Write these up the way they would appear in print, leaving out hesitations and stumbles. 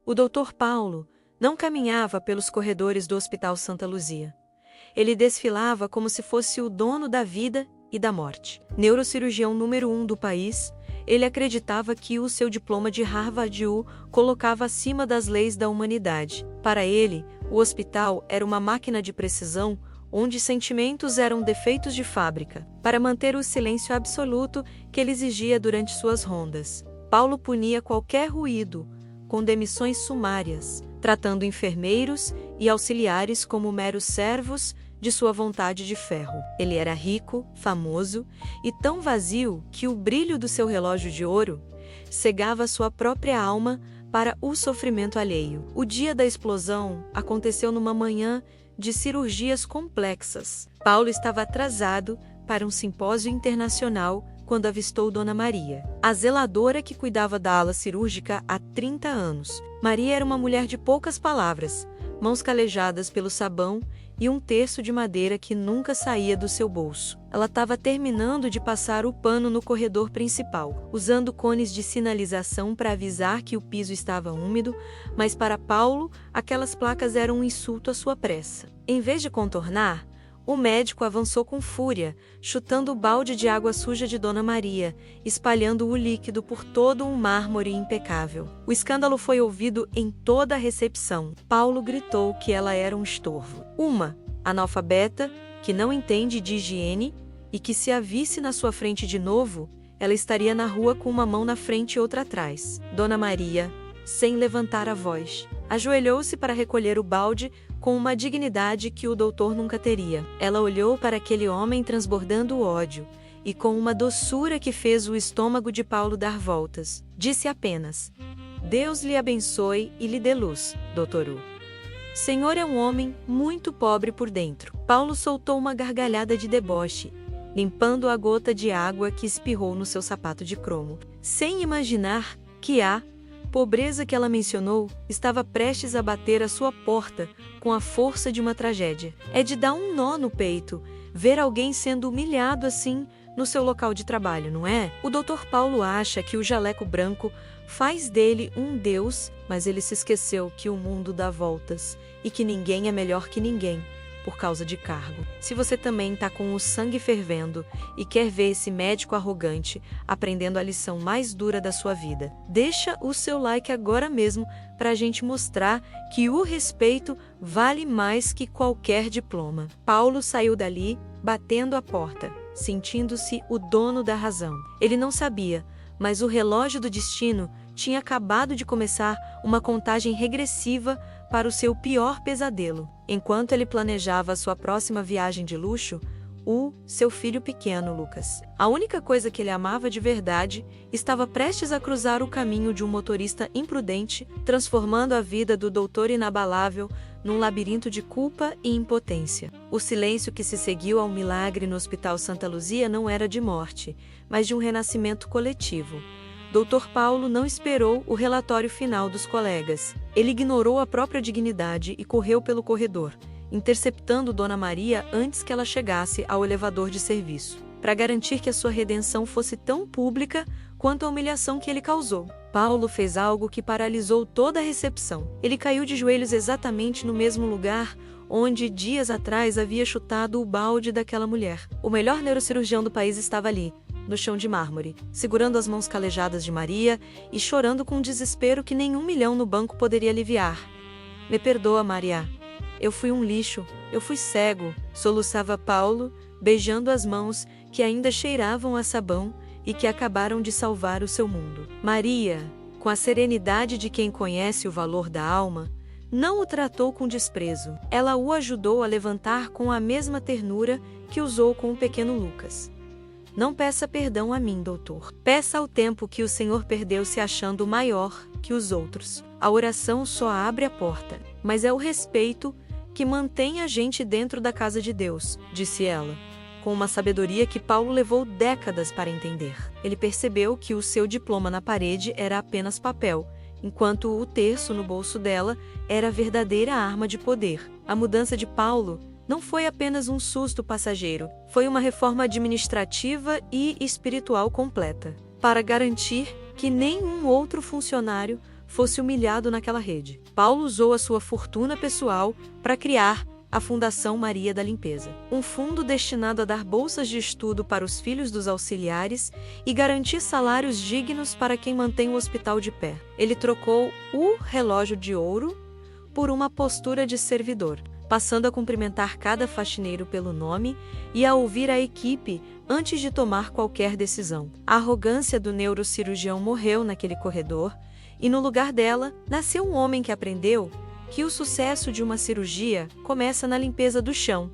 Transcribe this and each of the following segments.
O Dr. Paulo não caminhava pelos corredores do Hospital Santa Luzia. Ele desfilava como se fosse o dono da vida e da morte. Neurocirurgião número 1 do país, ele acreditava que o seu diploma de Harvard o colocava acima das leis da humanidade. Para ele, o hospital era uma máquina de precisão onde sentimentos eram defeitos de fábrica, para manter o silêncio absoluto que ele exigia durante suas rondas. Paulo punia qualquer ruído, com demissões sumárias, tratando enfermeiros e auxiliares como meros servos de sua vontade de ferro. Ele era rico, famoso e tão vazio que o brilho do seu relógio de ouro cegava sua própria alma para o sofrimento alheio. O dia da explosão aconteceu numa manhã de cirurgias complexas. Paulo estava atrasado para um simpósio internacional quando avistou Dona Maria, a zeladora que cuidava da ala cirúrgica há 30 anos. Maria era uma mulher de poucas palavras, mãos calejadas pelo sabão e um terço de madeira que nunca saía do seu bolso. Ela estava terminando de passar o pano no corredor principal, usando cones de sinalização para avisar que o piso estava úmido, mas para Paulo, aquelas placas eram um insulto à sua pressa. Em vez de contornar, o médico avançou com fúria, chutando o balde de água suja de Dona Maria, espalhando o líquido por todo um mármore impecável. O escândalo foi ouvido em toda a recepção. Paulo gritou que ela era um estorvo. Uma analfabeta, que não entende de higiene e que, se a visse na sua frente de novo, ela estaria na rua com uma mão na frente e outra atrás. Dona Maria, sem levantar a voz, ajoelhou-se para recolher o balde com uma dignidade que o doutor nunca teria. Ela olhou para aquele homem transbordando ódio e com uma doçura que fez o estômago de Paulo dar voltas. Disse apenas: "Deus lhe abençoe e lhe dê luz, doutor U. Senhor é um homem muito pobre por dentro." Paulo soltou uma gargalhada de deboche, limpando a gota de água que espirrou no seu sapato de cromo, sem imaginar que a pobreza que ela mencionou estava prestes a bater à sua porta com a força de uma tragédia. É de dar um nó no peito ver alguém sendo humilhado assim no seu local de trabalho, não é? O Dr. Paulo acha que o jaleco branco faz dele um deus, mas ele se esqueceu que o mundo dá voltas e que ninguém é melhor que ninguém por causa de cargo. Se você também está com o sangue fervendo e quer ver esse médico arrogante aprendendo a lição mais dura da sua vida, deixa o seu like agora mesmo para a gente mostrar que o respeito vale mais que qualquer diploma. Paulo saiu dali, batendo a porta, sentindo-se o dono da razão. Ele não sabia, mas o relógio do destino tinha acabado de começar uma contagem regressiva para o seu pior pesadelo. Enquanto ele planejava a sua próxima viagem de luxo, seu filho pequeno, Lucas, a única coisa que ele amava de verdade, estava prestes a cruzar o caminho de um motorista imprudente, transformando a vida do doutor inabalável num labirinto de culpa e impotência. O silêncio que se seguiu ao milagre no Hospital Santa Luzia não era de morte, mas de um renascimento coletivo. Dr. Paulo não esperou o relatório final dos colegas. Ele ignorou a própria dignidade e correu pelo corredor, interceptando Dona Maria antes que ela chegasse ao elevador de serviço, para garantir que a sua redenção fosse tão pública quanto a humilhação que ele causou. Paulo fez algo que paralisou toda a recepção. Ele caiu de joelhos exatamente no mesmo lugar onde dias atrás havia chutado o balde daquela mulher. O melhor neurocirurgião do país estava ali, no chão de mármore, segurando as mãos calejadas de Maria e chorando com um desespero que nenhum milhão no banco poderia aliviar. "Me perdoa, Maria. Eu fui um lixo, eu fui cego", soluçava Paulo, beijando as mãos que ainda cheiravam a sabão e que acabaram de salvar o seu mundo. Maria, com a serenidade de quem conhece o valor da alma, não o tratou com desprezo. Ela o ajudou a levantar com a mesma ternura que usou com o pequeno Lucas. "Não peça perdão a mim, doutor. Peça ao tempo que o Senhor perdeu se achando maior que os outros. A oração só abre a porta, mas é o respeito que mantém a gente dentro da casa de Deus", disse ela, com uma sabedoria que Paulo levou décadas para entender. Ele percebeu que o seu diploma na parede era apenas papel, enquanto o terço no bolso dela era a verdadeira arma de poder. A mudança de Paulo não foi apenas um susto passageiro, foi uma reforma administrativa e espiritual completa, para garantir que nenhum outro funcionário fosse humilhado naquela rede. Paulo usou a sua fortuna pessoal para criar a Fundação Maria da Limpeza, um fundo destinado a dar bolsas de estudo para os filhos dos auxiliares e garantir salários dignos para quem mantém o hospital de pé. Ele trocou o relógio de ouro por uma postura de servidor, passando a cumprimentar cada faxineiro pelo nome e a ouvir a equipe antes de tomar qualquer decisão. A arrogância do neurocirurgião morreu naquele corredor e, no lugar dela, nasceu um homem que aprendeu que o sucesso de uma cirurgia começa na limpeza do chão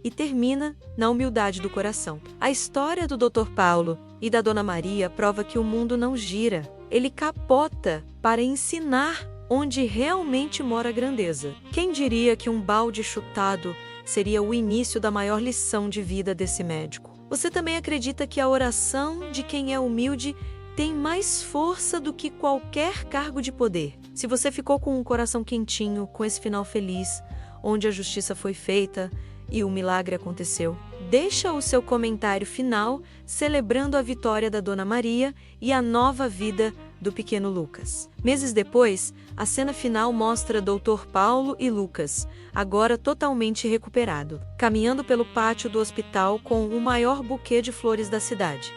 e termina na humildade do coração. A história do Dr. Paulo e da Dona Maria prova que o mundo não gira. Ele capota para ensinar onde realmente mora a grandeza. Quem diria que um balde chutado seria o início da maior lição de vida desse médico? Você também acredita que a oração de quem é humilde tem mais força do que qualquer cargo de poder? Se você ficou com um coração quentinho, com esse final feliz, onde a justiça foi feita e o milagre aconteceu, deixa o seu comentário final celebrando a vitória da Dona Maria e a nova vida do pequeno Lucas. Meses depois, a cena final mostra Dr. Paulo e Lucas, agora totalmente recuperado, caminhando pelo pátio do hospital com o maior buquê de flores da cidade.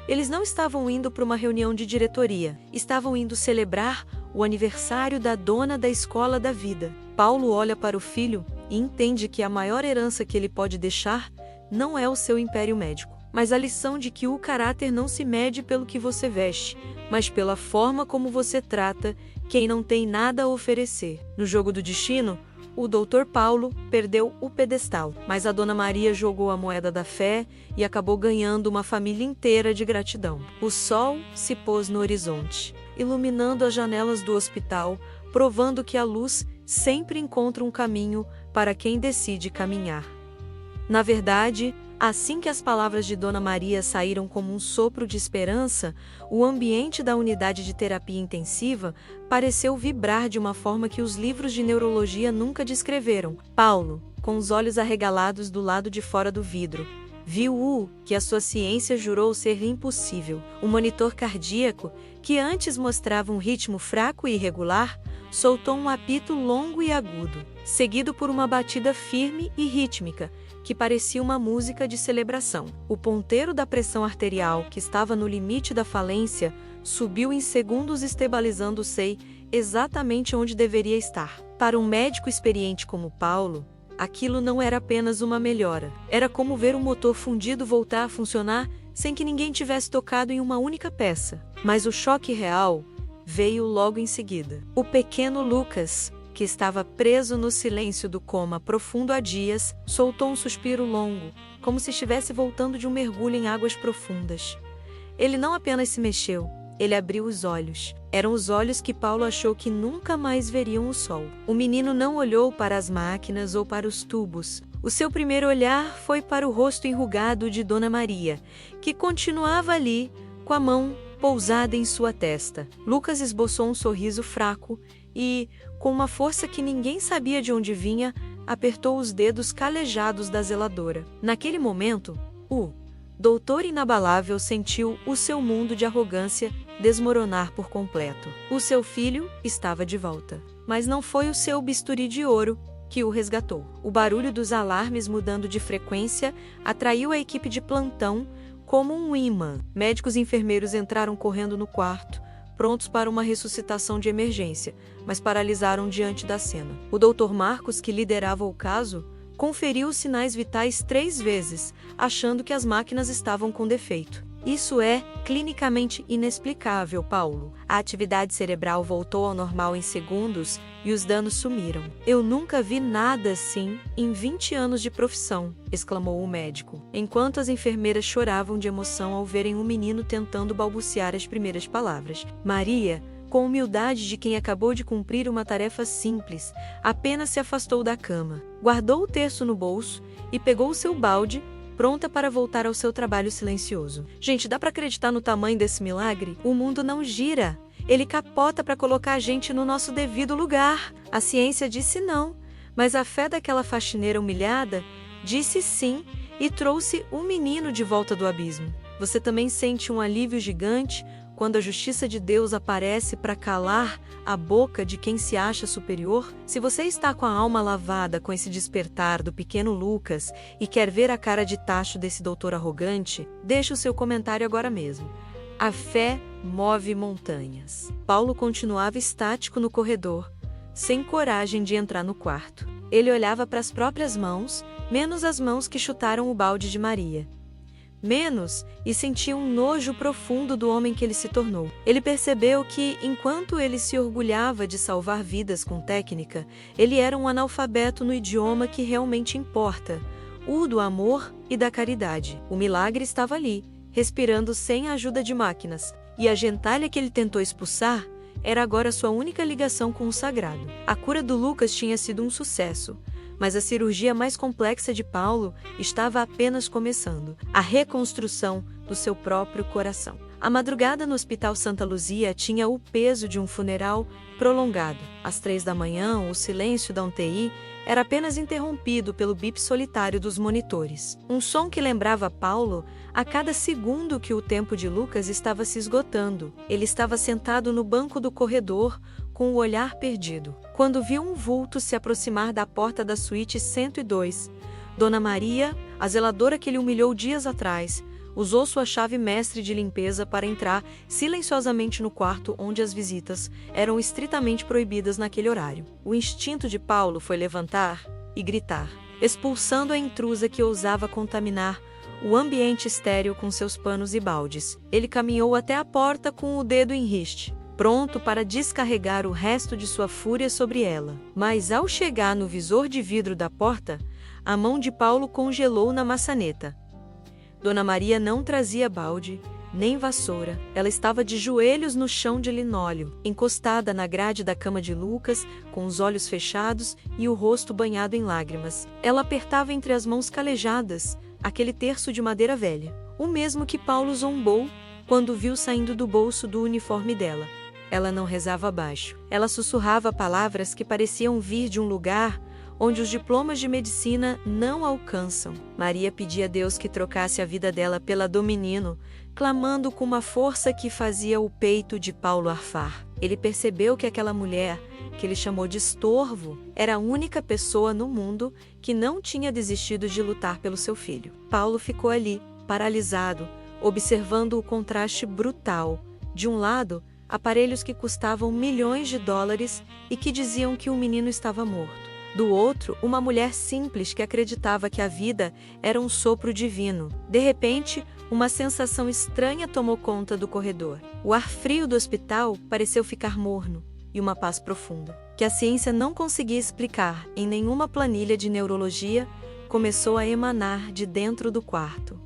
Eles não estavam indo para uma reunião de diretoria, estavam indo celebrar o aniversário da dona da escola da vida. Paulo olha para o filho e entende que a maior herança que ele pode deixar não é o seu império médico, mas a lição de que o caráter não se mede pelo que você veste, mas pela forma como você trata quem não tem nada a oferecer. No jogo do destino, o Dr. Paulo perdeu o pedestal, mas a Dona Maria jogou a moeda da fé e acabou ganhando uma família inteira de gratidão. O sol se pôs no horizonte, iluminando as janelas do hospital, provando que a luz sempre encontra um caminho para quem decide caminhar. Na verdade, assim que as palavras de Dona Maria saíram como um sopro de esperança, o ambiente da unidade de terapia intensiva pareceu vibrar de uma forma que os livros de neurologia nunca descreveram. Paulo, com os olhos arregalados do lado de fora do vidro, viu o que a sua ciência jurou ser impossível. O monitor cardíaco, que antes mostrava um ritmo fraco e irregular, soltou um apito longo e agudo, seguido por uma batida firme e rítmica, que parecia uma música de celebração. O ponteiro da pressão arterial, que estava no limite da falência, subiu em segundos, estabilizando-se exatamente onde deveria estar. Para um médico experiente como Paulo, aquilo não era apenas uma melhora. Era como ver um motor fundido voltar a funcionar sem que ninguém tivesse tocado em uma única peça. Mas o choque real veio logo em seguida. O pequeno Lucas, que estava preso no silêncio do coma profundo há dias, soltou um suspiro longo, como se estivesse voltando de um mergulho em águas profundas. Ele não apenas se mexeu, ele abriu os olhos. Eram os olhos que Paulo achou que nunca mais veriam o sol. O menino não olhou para as máquinas ou para os tubos. O seu primeiro olhar foi para o rosto enrugado de Dona Maria, que continuava ali, com a mão pousada em sua testa. Lucas esboçou um sorriso fraco e, com uma força que ninguém sabia de onde vinha, apertou os dedos calejados da zeladora. Naquele momento, o doutor inabalável sentiu o seu mundo de arrogância desmoronar por completo. O seu filho estava de volta, mas não foi o seu bisturi de ouro que o resgatou. O barulho dos alarmes mudando de frequência atraiu a equipe de plantão como um imã. Médicos e enfermeiros entraram correndo no quarto, prontos para uma ressuscitação de emergência, mas paralisaram diante da cena. O Dr. Marcos, que liderava o caso, conferiu os sinais vitais 3 vezes, achando que as máquinas estavam com defeito. Isso é clinicamente inexplicável, Paulo. A atividade cerebral voltou ao normal em segundos e os danos sumiram. Eu nunca vi nada assim em 20 anos de profissão, exclamou o médico, enquanto as enfermeiras choravam de emoção ao verem um menino tentando balbuciar as primeiras palavras. Maria, com humildade de quem acabou de cumprir uma tarefa simples, apenas se afastou da cama, guardou o terço no bolso e pegou o seu balde, pronta para voltar ao seu trabalho silencioso. Gente, dá para acreditar no tamanho desse milagre? O mundo não gira. Ele capota para colocar a gente no nosso devido lugar. A ciência disse não, mas a fé daquela faxineira humilhada disse sim e trouxe o menino de volta do abismo. Você também sente um alívio gigante quando a justiça de Deus aparece para calar a boca de quem se acha superior? Se você está com a alma lavada com esse despertar do pequeno Lucas e quer ver a cara de tacho desse doutor arrogante, deixe o seu comentário agora mesmo. A fé move montanhas. Paulo continuava estático no corredor, sem coragem de entrar no quarto. Ele olhava para as próprias mãos, menos as mãos que chutaram o balde de Maria. E sentia um nojo profundo do homem que ele se tornou. Ele percebeu que, enquanto ele se orgulhava de salvar vidas com técnica, ele era um analfabeto no idioma que realmente importa, o do amor e da caridade. O milagre estava ali, respirando sem a ajuda de máquinas, e a gentalha que ele tentou expulsar era agora sua única ligação com o sagrado. A cura do Lucas tinha sido um sucesso, mas a cirurgia mais complexa de Paulo estava apenas começando, a reconstrução do seu próprio coração. A madrugada no Hospital Santa Luzia tinha o peso de um funeral prolongado. Às 3 da manhã, o silêncio da UTI era apenas interrompido pelo bip solitário dos monitores. Um som que lembrava Paulo a cada segundo que o tempo de Lucas estava se esgotando. Ele estava sentado no banco do corredor, com o olhar perdido, quando viu um vulto se aproximar da porta da suíte 102. Dona Maria, a zeladora que ele humilhou dias atrás, usou sua chave mestre de limpeza para entrar silenciosamente no quarto onde as visitas eram estritamente proibidas naquele horário. O instinto de Paulo foi levantar e gritar, expulsando a intrusa que ousava contaminar o ambiente estéril com seus panos e baldes. Ele caminhou até a porta com o dedo em riste, pronto para descarregar o resto de sua fúria sobre ela. Mas ao chegar no visor de vidro da porta, a mão de Paulo congelou na maçaneta. Dona Maria não trazia balde, nem vassoura. Ela estava de joelhos no chão de linóleo, encostada na grade da cama de Lucas, com os olhos fechados e o rosto banhado em lágrimas. Ela apertava entre as mãos calejadas aquele terço de madeira velha, o mesmo que Paulo zombou quando viu saindo do bolso do uniforme dela. Ela não rezava baixo. Ela sussurrava palavras que pareciam vir de um lugar onde os diplomas de medicina não alcançam. Maria pedia a Deus que trocasse a vida dela pela do menino, clamando com uma força que fazia o peito de Paulo arfar. Ele percebeu que aquela mulher, que ele chamou de estorvo, era a única pessoa no mundo que não tinha desistido de lutar pelo seu filho. Paulo ficou ali, paralisado, observando o contraste brutal. De um lado, aparelhos que custavam milhões de dólares e que diziam que o menino estava morto. Do outro, uma mulher simples que acreditava que a vida era um sopro divino. De repente, uma sensação estranha tomou conta do corredor. O ar frio do hospital pareceu ficar morno, e uma paz profunda, que a ciência não conseguia explicar em nenhuma planilha de neurologia, começou a emanar de dentro do quarto.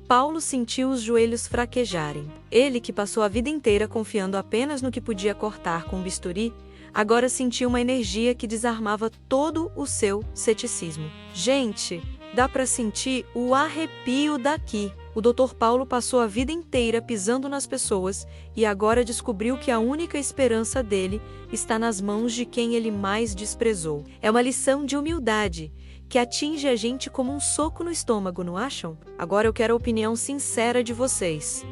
Paulo sentiu os joelhos fraquejarem. Ele, que passou a vida inteira confiando apenas no que podia cortar com um bisturi, agora sentia uma energia que desarmava todo o seu ceticismo. Gente, dá para sentir o arrepio daqui. O Dr. Paulo passou a vida inteira pisando nas pessoas e agora descobriu que a única esperança dele está nas mãos de quem ele mais desprezou. É uma lição de humildade que atinge a gente como um soco no estômago, não acham? Agora eu quero a opinião sincera de vocês.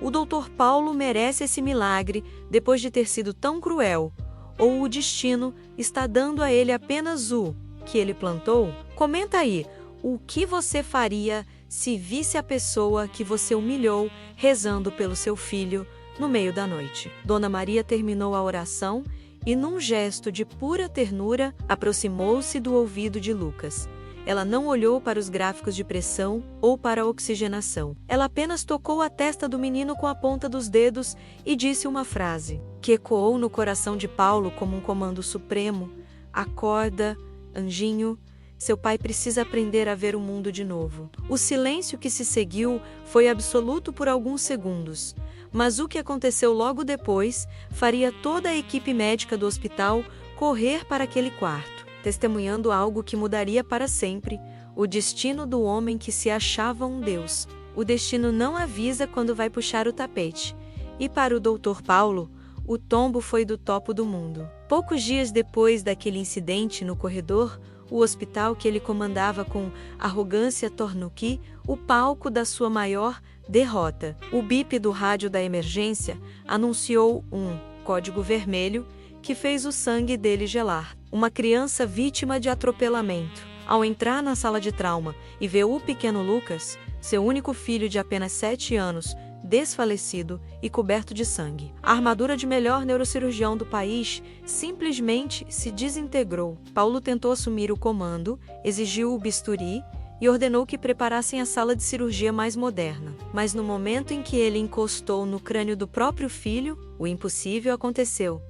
O Dr. Paulo merece esse milagre depois de ter sido tão cruel? Ou o destino está dando a ele apenas o que ele plantou? Comenta aí, o que você faria se visse a pessoa que você humilhou rezando pelo seu filho no meio da noite? Dona Maria terminou a oração e, num gesto de pura ternura, aproximou-se do ouvido de Lucas. Ela não olhou para os gráficos de pressão ou para a oxigenação. Ela apenas tocou a testa do menino com a ponta dos dedos e disse uma frase, que ecoou no coração de Paulo como um comando supremo. Acorda, anjinho. Seu pai precisa aprender a ver o mundo de novo. O silêncio que se seguiu foi absoluto por alguns segundos, mas o que aconteceu logo depois faria toda a equipe médica do hospital correr para aquele quarto, testemunhando algo que mudaria para sempre o destino do homem que se achava um deus. O destino não avisa quando vai puxar o tapete. E para o Dr. Paulo, o tombo foi do topo do mundo. Poucos dias depois daquele incidente no corredor, o hospital que ele comandava com arrogância tornou-que o palco da sua maior derrota. O bip do rádio da emergência anunciou um código vermelho que fez o sangue dele gelar. Uma criança vítima de atropelamento. Ao entrar na sala de trauma e ver o pequeno Lucas, seu único filho de apenas 7 anos, desfalecido e coberto de sangue. A armadura de melhor neurocirurgião do país simplesmente se desintegrou. Paulo tentou assumir o comando, exigiu o bisturi e ordenou que preparassem a sala de cirurgia mais moderna. Mas no momento em que ele encostou no crânio do próprio filho, o impossível aconteceu.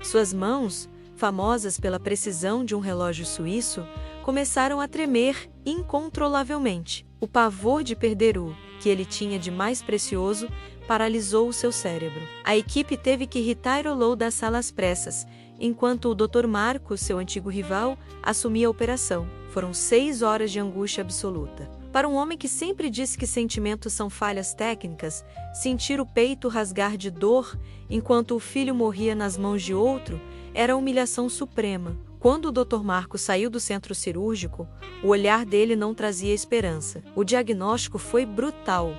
Suas mãos, famosas pela precisão de um relógio suíço, começaram a tremer incontrolavelmente. O pavor de perder o que ele tinha de mais precioso paralisou o seu cérebro. A equipe teve que retirá-lo da sala às pressas, enquanto o Dr. Marcos, seu antigo rival, assumia a operação. Foram 6 horas de angústia absoluta. Para um homem que sempre disse que sentimentos são falhas técnicas, sentir o peito rasgar de dor enquanto o filho morria nas mãos de outro era a humilhação suprema. Quando o Dr. Marcos saiu do centro cirúrgico, o olhar dele não trazia esperança. O diagnóstico foi brutal.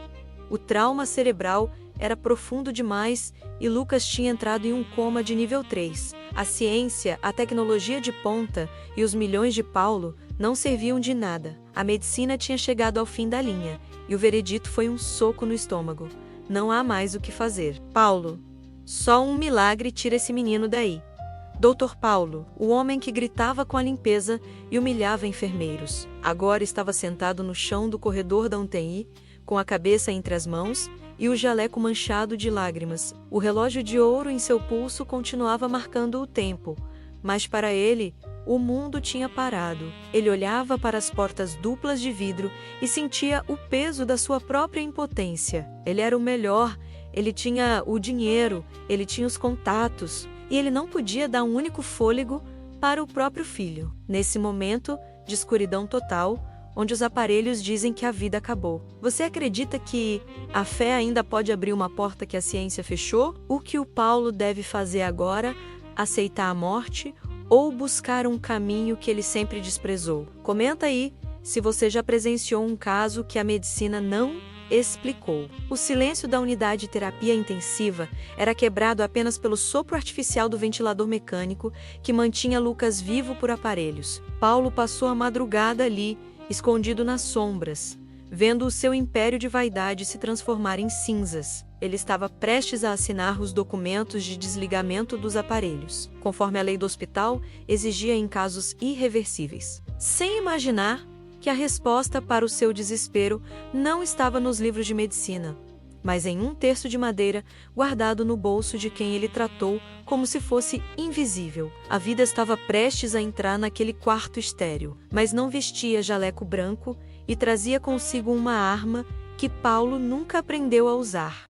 O trauma cerebral era profundo demais e Lucas tinha entrado em um coma de nível 3. A ciência, a tecnologia de ponta e os milhões de Paulo não serviam de nada. A medicina tinha chegado ao fim da linha e o veredito foi um soco no estômago. Não há mais o que fazer. Paulo, só um milagre tira esse menino daí. Dr. Paulo, o homem que gritava com a limpeza e humilhava enfermeiros, agora estava sentado no chão do corredor da UTI, com a cabeça entre as mãos e o jaleco manchado de lágrimas. O relógio de ouro em seu pulso continuava marcando o tempo, mas para ele, o mundo tinha parado. Ele olhava para as portas duplas de vidro e sentia o peso da sua própria impotência. Ele era o melhor, ele tinha o dinheiro, ele tinha os contatos, e ele não podia dar um único fôlego para o próprio filho. Nesse momento de escuridão total, onde os aparelhos dizem que a vida acabou. Você acredita que a fé ainda pode abrir uma porta que a ciência fechou? O que o Paulo deve fazer agora? Aceitar a morte ou buscar um caminho que ele sempre desprezou? Comenta aí se você já presenciou um caso que a medicina não explicou. O silêncio da unidade de terapia intensiva era quebrado apenas pelo sopro artificial do ventilador mecânico que mantinha Lucas vivo por aparelhos. Paulo passou a madrugada ali, escondido nas sombras, vendo o seu império de vaidade se transformar em cinzas. Ele estava prestes a assinar os documentos de desligamento dos aparelhos, conforme a lei do hospital exigia em casos irreversíveis. Sem imaginar que a resposta para o seu desespero não estava nos livros de medicina, mas em um terço de madeira guardado no bolso de quem ele tratou como se fosse invisível. A vida estava prestes a entrar naquele quarto estéril, mas não vestia jaleco branco e trazia consigo uma arma que Paulo nunca aprendeu a usar.